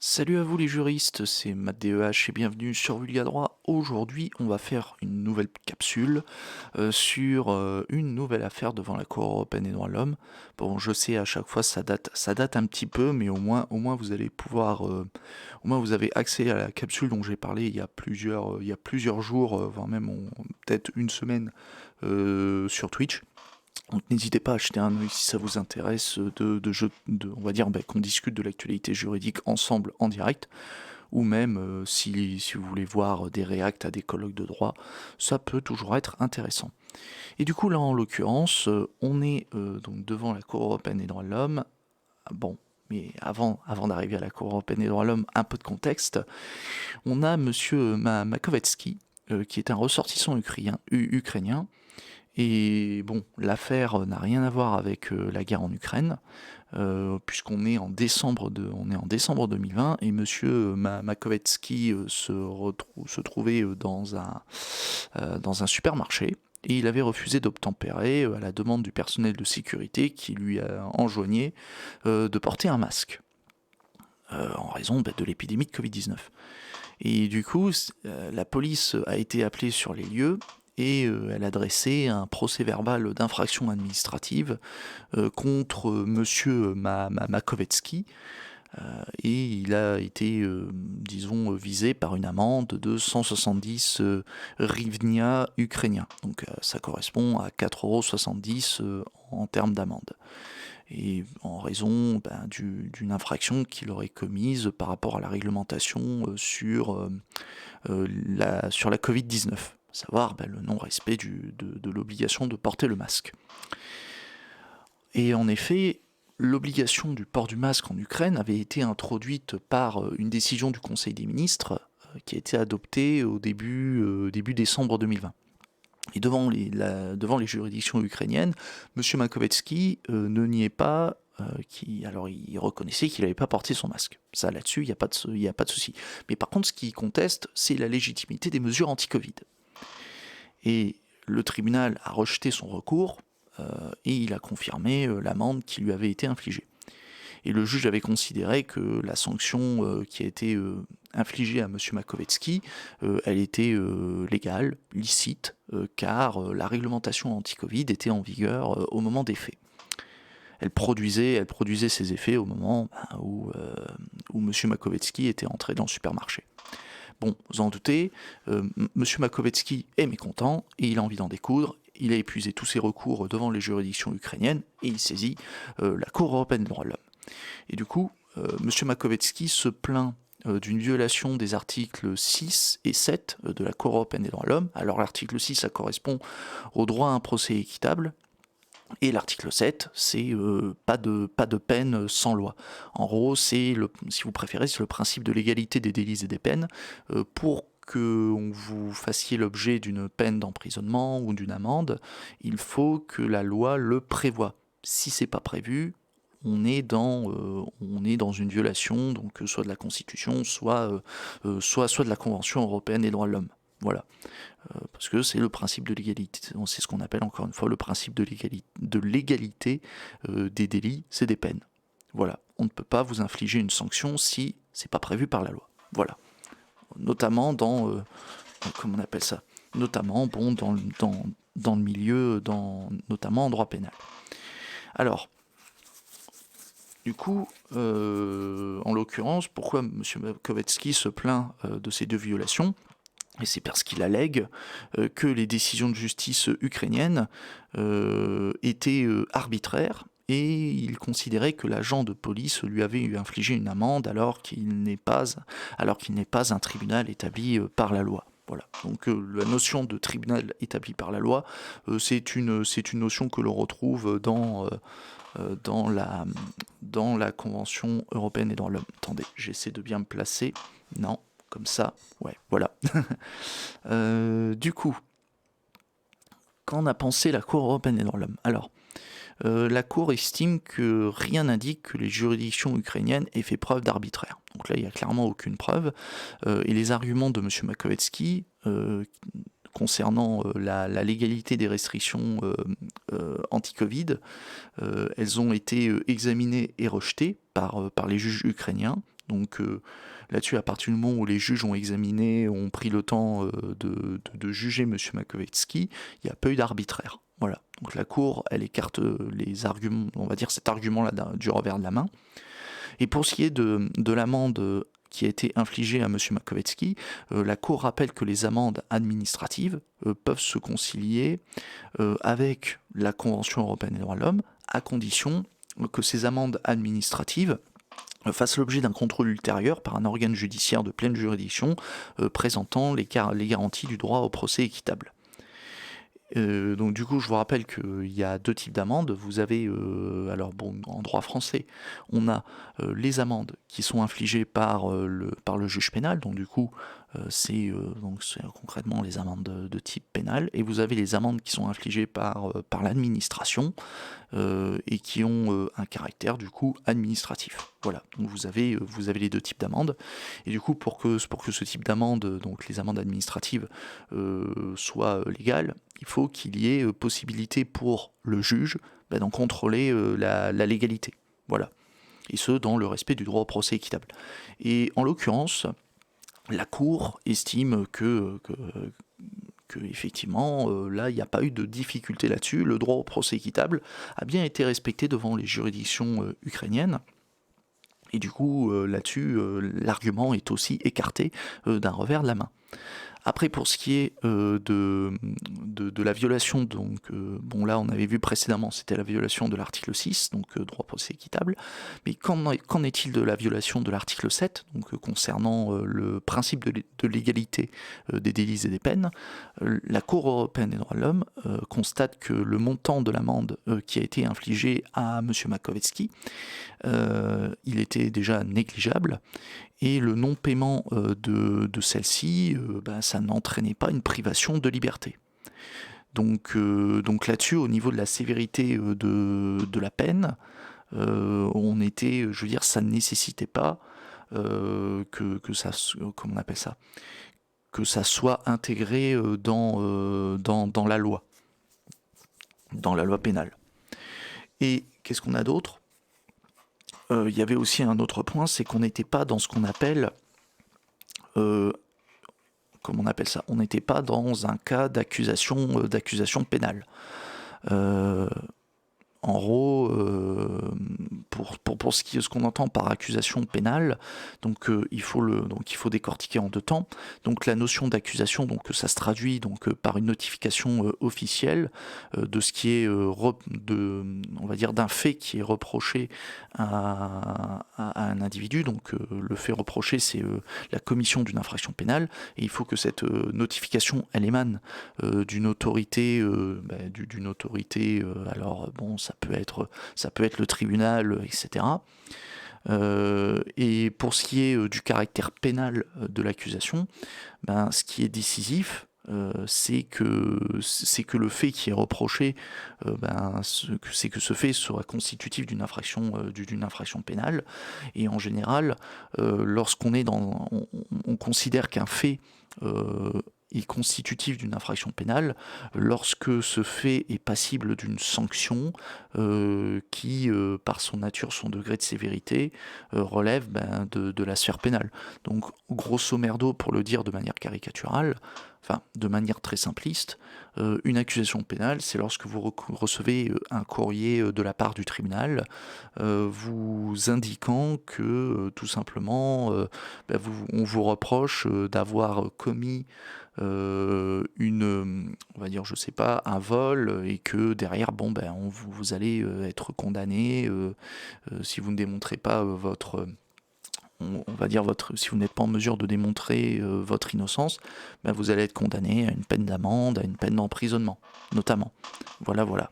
Salut à vous les juristes, c'est Matt DEH et bienvenue sur Vulga Droit. Aujourd'hui, on va faire une nouvelle capsule sur une nouvelle affaire devant la Cour européenne des droits de l'homme. Bon, je sais à chaque fois ça date un petit peu, mais au moins vous allez pouvoir, au moins vous avez accès à la capsule dont j'ai parlé il y a plusieurs jours, voire même peut-être une semaine sur Twitch. Donc n'hésitez pas à jeter un œil si ça vous intéresse on va dire qu'on discute de l'actualité juridique ensemble en direct, ou même si vous voulez voir des réacts à des colloques de droit, ça peut toujours être intéressant. Et du coup là en l'occurrence, on est donc devant la Cour européenne des droits de l'homme. Bon, mais avant d'arriver à la Cour européenne des droits de l'homme, un peu de contexte. On a monsieur Makovetsky, qui est un ressortissant ukrainien. Et bon, l'affaire n'a rien à voir avec la guerre en Ukraine, puisqu'on est en décembre 2020 et Monsieur Makovetsky se trouvait dans un supermarché et il avait refusé d'obtempérer à la demande du personnel de sécurité qui lui a enjoigné de porter un masque en raison de l'épidémie de Covid-19. Et du coup, la police a été appelée sur les lieux et elle a dressé un procès-verbal d'infraction administrative contre monsieur Makovetsky, et il a été, disons, visé par une amende de 170 hryvnia ukrainiens. Donc ça correspond à 4,70 € en termes d'amende. Et en raison d'une infraction qu'il aurait commise par rapport à la réglementation sur la Covid-19, à savoir le non-respect de l'obligation de porter le masque. Et en effet, l'obligation du port du masque en Ukraine avait été introduite par une décision du Conseil des ministres qui a été adoptée au début décembre 2020. Et devant les juridictions ukrainiennes, M. Makovetsky ne niait pas, alors il reconnaissait qu'il n'avait pas porté son masque. Ça, là-dessus, il n'y a pas de souci. Mais par contre, ce qu'il conteste, c'est la légitimité des mesures anti-Covid. Et le tribunal a rejeté son recours et il a confirmé l'amende qui lui avait été infligée. Et le juge avait considéré que la sanction qui a été infligée à M. Makovetsky, elle était légale, licite, car la réglementation anti-Covid était en vigueur au moment des faits. Elle produisait ses effets au moment où M. Makovetsky était entré dans le supermarché. Bon, vous en doutez, M. Makovetsky est mécontent et il a envie d'en découdre. Il a épuisé tous ses recours devant les juridictions ukrainiennes et il saisit la Cour européenne des droits de l'homme. Et du coup, M. Makovetsky se plaint d'une violation des articles 6 et 7 de la Cour européenne des droits de l'homme. Alors l'article 6, ça correspond au droit à un procès équitable, et l'article 7, c'est pas de peine sans loi. En gros, si vous préférez, c'est le principe de l'égalité des délits et des peines. Pour que vous fassiez l'objet d'une peine d'emprisonnement ou d'une amende, il faut que la loi le prévoie. Si c'est pas prévu, on est dans une violation, donc soit de la Constitution, soit de la Convention européenne des droits de l'homme. Voilà. Parce que c'est le principe de l'égalité, c'est ce qu'on appelle encore une fois le principe de l'égalité des délits, c'est des peines. Voilà. On ne peut pas vous infliger une sanction si c'est pas prévu par la loi. Voilà. Notamment comment on appelle ça, notamment dans le milieu, notamment en droit pénal. Alors, du coup, en l'occurrence, pourquoi M. Makovetsky se plaint de ces deux violations ? Et c'est parce qu'il allègue que les décisions de justice ukrainiennes étaient arbitraires, et il considérait que l'agent de police lui avait infligé une amende alors qu'il n'est pas un tribunal établi par la loi. Voilà. Donc la notion de tribunal établi par la loi, c'est une notion que l'on retrouve dans la Convention européenne des droits de l'homme. Attendez, j'essaie de bien me placer. Non, comme ça, ouais, voilà. Du coup, qu'en a pensé la Cour européenne des droits de l'homme ? Alors, la Cour estime que rien n'indique que les juridictions ukrainiennes aient fait preuve d'arbitraire. Donc là, il n'y a clairement aucune preuve. Et les arguments de M. Makovetsky concernant la légalité des restrictions anti-Covid, elles ont été examinées et rejetées par les juges ukrainiens. Donc là-dessus, à partir du moment où les juges ont examiné, ont pris le temps de juger M. Makovetsky, il n'y a pas eu d'arbitraire. Voilà. Donc la Cour, elle écarte les arguments, on va dire cet argument-là du revers de la main. Et pour ce qui est de l'amende qui a été infligée à M. Makovetsky, la Cour rappelle que les amendes administratives peuvent se concilier avec la Convention européenne des droits de l'homme, à condition que ces amendes administratives fassent l'objet d'un contrôle ultérieur par un organe judiciaire de pleine juridiction présentant les garanties du droit au procès équitable. Donc du coup, je vous rappelle qu'il y a 2 types d'amendes. Vous avez, alors bon, en droit français, on a les amendes qui sont infligées par le juge pénal, donc du coup, c'est concrètement les amendes de type pénal, et vous avez les amendes qui sont infligées par l'administration, et qui ont un caractère du coup administratif. Voilà, donc vous avez les 2 types d'amendes, et du coup pour que ce type d'amende, donc les amendes administratives, soient légales, il faut qu'il y ait possibilité pour le juge d'en contrôler la légalité. Voilà, et ce dans le respect du droit au procès équitable. Et en l'occurrence, la Cour estime que effectivement, là, il n'y a pas eu de difficulté là-dessus. Le droit au procès équitable a bien été respecté devant les juridictions ukrainiennes. Et du coup, là-dessus, l'argument est aussi écarté d'un revers de la main. Après, pour ce qui est de la violation, donc bon là on avait vu précédemment, c'était la violation de l'article 6, donc droit au procès équitable, mais qu'en est-il de la violation de l'article 7, donc concernant le principe de l'égalité des délits et des peines? La Cour européenne des droits de l'homme constate que le montant de l'amende qui a été infligé à M. Makovetsky, il était déjà négligeable, et le non-paiement de celle-ci, ça n'entraînait pas une privation de liberté. Donc là-dessus, au niveau de la sévérité de la peine, on était, je veux dire, ça ne nécessitait pas que ça, comment on appelle ça, que ça soit intégré dans la loi pénale. Et qu'est-ce qu'on a d'autre ? Il y avait aussi un autre point, c'est qu'on n'était pas dans ce qu'on appelle, comment on appelle ça ? On n'était pas dans un cas d'accusation pénale. En gros, pour ce qu'on entend par accusation pénale, donc il faut décortiquer en 2 temps. Donc la notion d'accusation, donc ça se traduit donc par une notification officielle de ce qui est on va dire d'un fait qui est reproché à un individu. Donc le fait reproché, c'est la commission d'une infraction pénale, et il faut que cette notification, elle émane d'une autorité, alors bon, ça peut être le tribunal, etc. Et pour ce qui est du caractère pénal de l'accusation, ce qui est décisif, c'est que le fait qui est reproché, c'est que ce fait sera constitutif d'une infraction pénale. Et en général, lorsqu'on est on considère qu'un fait est constitutif d'une infraction pénale lorsque ce fait est passible d'une sanction qui, par son nature, son degré de sévérité, relève de la sphère pénale. Donc, grosso merdo, pour le dire de manière caricaturale, enfin, de manière très simpliste, une accusation pénale, c'est lorsque vous recevez un courrier de la part du tribunal vous indiquant que, tout simplement, on vous reproche d'avoir commis on va dire, je sais pas, un vol, et que derrière, vous allez être condamné si vous ne démontrez pas on va dire si vous n'êtes pas en mesure de démontrer votre innocence, vous allez être condamné à une peine d'amende, à une peine d'emprisonnement, notamment. Voilà.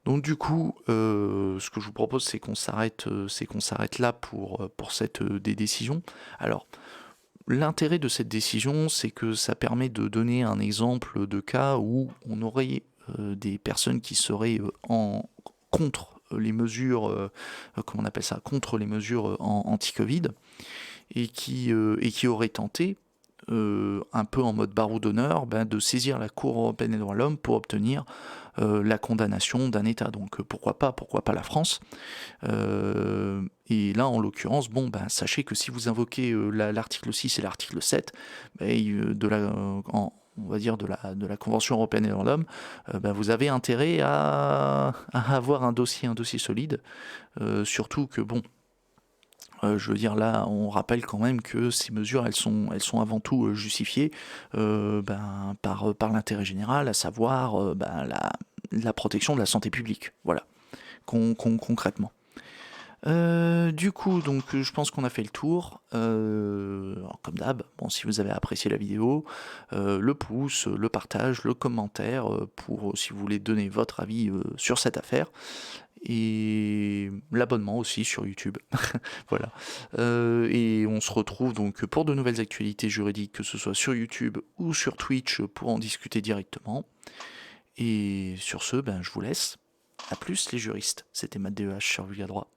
Donc du coup, ce que je vous propose, c'est qu'on s'arrête là pour des décisions. Alors, l'intérêt de cette décision, c'est que ça permet de donner un exemple de cas où on aurait des personnes qui seraient contre les mesures, comment on appelle ça, contre les mesures anti-Covid, et qui auraient tenté, un peu en mode barreau d'honneur, de saisir la Cour européenne des droits de l'homme pour obtenir la condamnation d'un État. Donc pourquoi pas la France. Et là, en l'occurrence, bon, ben, sachez que si vous invoquez l'article 6 et l'article 7 on va dire de la Convention européenne des droits de l'homme, ben, vous avez intérêt à avoir un dossier solide, surtout que bon, je veux dire, là, on rappelle quand même que ces mesures, elles sont avant tout justifiées par l'intérêt général, à savoir la protection de la santé publique. Voilà, concrètement. Du coup, donc, je pense qu'on a fait le tour. Alors, comme d'hab, bon, si vous avez apprécié la vidéo, le pouce, le partage, le commentaire, pour si vous voulez donner votre avis sur cette affaire. Et l'abonnement aussi sur YouTube. Voilà. Et on se retrouve donc pour de nouvelles actualités juridiques, que ce soit sur YouTube ou sur Twitch, pour en discuter directement. Et sur ce, ben, je vous laisse. A plus les juristes. C'était Matt DEH sur Vulga Droit.